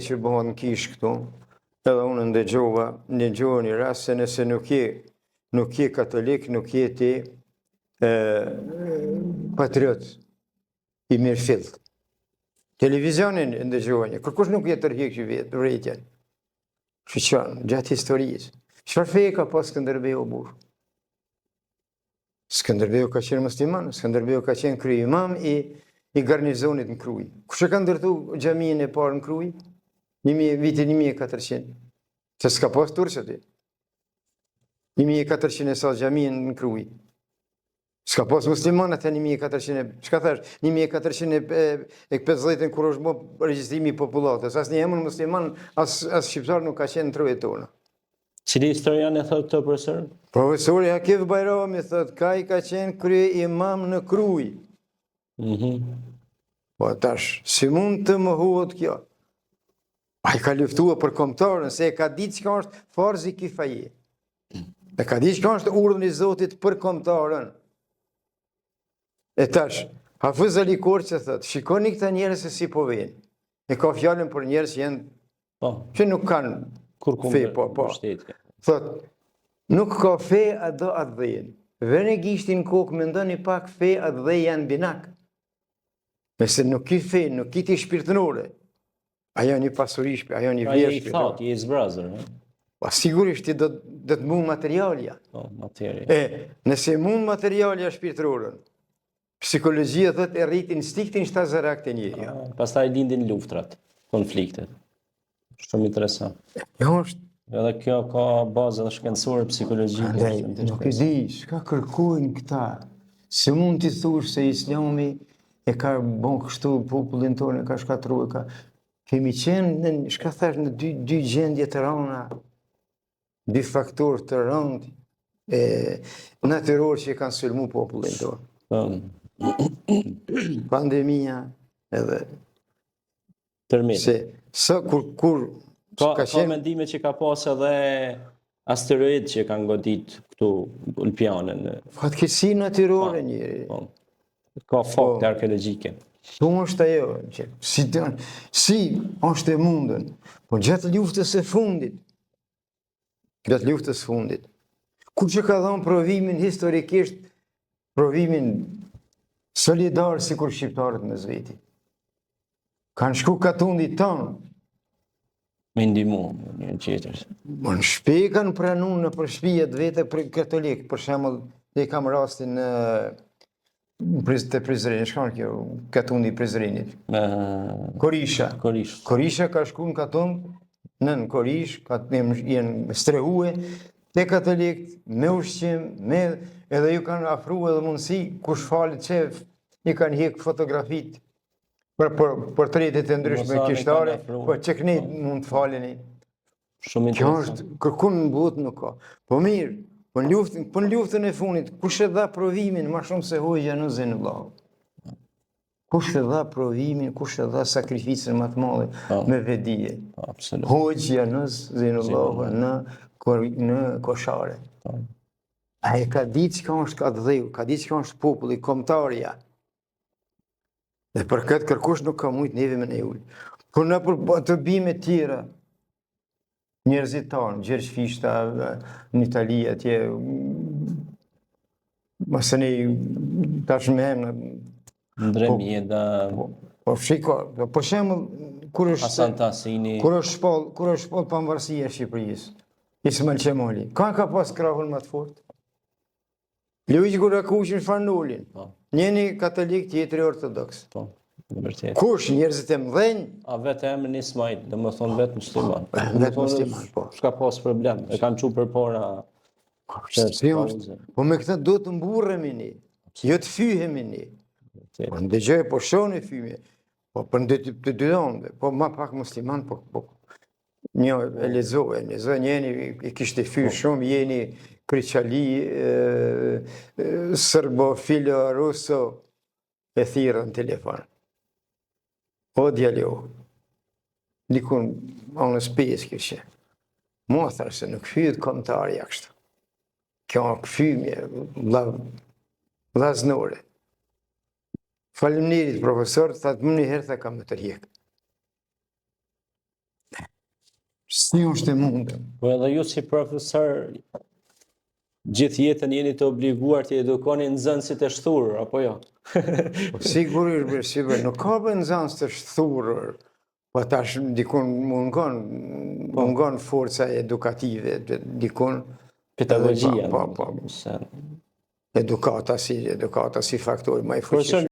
që bëhon në kish këtu, edhe unë ndëgjova një rast se nëse nuk je katolik, nuk je ti patriot i mirëfillt. Televizionin ndëgjova një, kërkush nuk je tërhiq që vetë vërejtjen. Shqyqan, gjatë historisë. Çfarë feje ka pas Skënderbeu o burr? Skënderbeu ka qenë musliman, Skënderbeu ka qenë kryimam i garnizonit në Krujë. Kush e ka ndërtu xhaminë e parë në Krujë? Vitin 1400. Se s'ka pas turqë aty. 1400 e sa xhaminë në Krujë. S'ka pas musliman atë 1400, çka thash, 1450 kur është bë regjistrimi i popullatës. Asnjë emër musliman as shqiptar nuk ka qenë në trojën tona. Cili historian e thotë të profesor? Profesori Akif Bajrami thotë, ka qenë krye imam në Krujë. Po tash, si mund të mohohet kjo? Ai ka luftuar për kombëtarën, se e ka ditë çka është farzi kifaje. E ka ditë çka është urdhri i Zotit për kombëtarën. E tash, Hafiz Ali Korçë thotë, shikoni këta njerëz se si po vijnë. E ka fjalën për njerëz që nuk kanë fe, po. Thot, nuk ka fe atë dhejnë. Vene gishtin kokë, me ndoni pak fe atë dhej janë binak. Nëse nuk ki fe, nuk ki ti shpirtënore. Ajo një pasuri shpirtënore, ajo një vjerë shpirtënore. Ajo i thot, i zbrazër. Pa sigurisht ti do të mund materialja. Nëse mund materialja shpirtërorën, psikologjia thot e rrit instiktin shtazarak të njëri. Pastaj lindin luftrat, konfliktet. Shumë interesant. Edhe kjo ka bazë edhe shkencore psikologjike. Nuk e di, çka kërkojnë këta. Se mund t'i thush se Islami e ka bon kështu popullin tonë, e ka shkatruar, kemi qenë çka thash në dy gjendje të rënda, dy faktorë të rëndë natyror që kanë sulmu popullin tonë. Pandemia edhe tërmit. Se sa kur ka mendime që ka pas edhe asteroid që kanë godit këtu ulpianën. Fatkeqësi natyrore njëri. Ka fakte arkeologjike. Po është ajo, si është e mundën, po gjatë luftës së fundit, kur që ka dhënë provimin historikisht, provimin solidar si kur shqiptarët me zveti. Kanë shku katundit tonë, me ndimu, një qetër. Në shpe kanë pranu në për shpijet vete për katolik, për shembull, dhe kam rastin të Prizrenit, shkanë kjo, katundi i Prizrenit. Korisha. Korisha ka shku në katund, në Korish, jenë strehue, te katolik, me ushqim, edhe ju kanë afru edhe mundësi, kush falit qef, i kanë hek fotografit, për portretet e ndryshme kishtare, po që këni mund të faleni. Kjo është, kërkun në botë nuk ka. Po mirë, po në luftën e funit, kush e dha provimin ma shumë se Hoxha në Zenullahu? Kush e dha provimin, kush e dha sakrificën më të madhe me vedije? Hoxha në Zenullahu në Koshare. A e ka ditë që ka është ka dheu, ka ditë që ka është populli, kombëtarja. Dhe për këtë kërkush nuk ka mujtë neve me ne ullë. Por në për të bime tjera, njerëzit tanë, Gjergj Fishta, në Itali, atje, mësë një tashme hemë. Ndremi e da... Po shiko, po shemë, kur është shpall pavarësia e Shqipërisë, Ismail Qemali, ka pas krahun më të fort? Luigi Gurakuqin Fanulin, njeni katolik, tjetëri ortodoks. Kush, njerëzit e mdhenj? A vetë emrin Ismail, dhe më thonë vetë musliman. Vetë musliman, po. Shka pas problem, e kanë qu për para... Po me këta do të mburremi ni, jo të fyhemi ni. Po në dëgjoj, po shoni fyhemi, po për në të dyonve, po ma pak musliman, po një e lezoj, njeni i kishte fyh shumë, jeni Kriqali, Sërbo, Filo, Ruso, e thirë në telefon. O djaljo, dikun, anës pes kështë. Mua thërë se nuk fyët kombëtarja kështë. Kjo në këfymje, vlaznore. Faleminderit, profesor, thëtë më një herë thë kam të rjekë. Si është e mundëm? Po edhe ju si profesor, gjithë jetën jeni të obliguar të edukoni nxënësit e shthurur, apo jo? Sigurisht, nuk ka për nxënës të shthurur, po tash dikun mungon forca edukative, dikun Pedagogjia. edukata si faktori më i fuqishëm.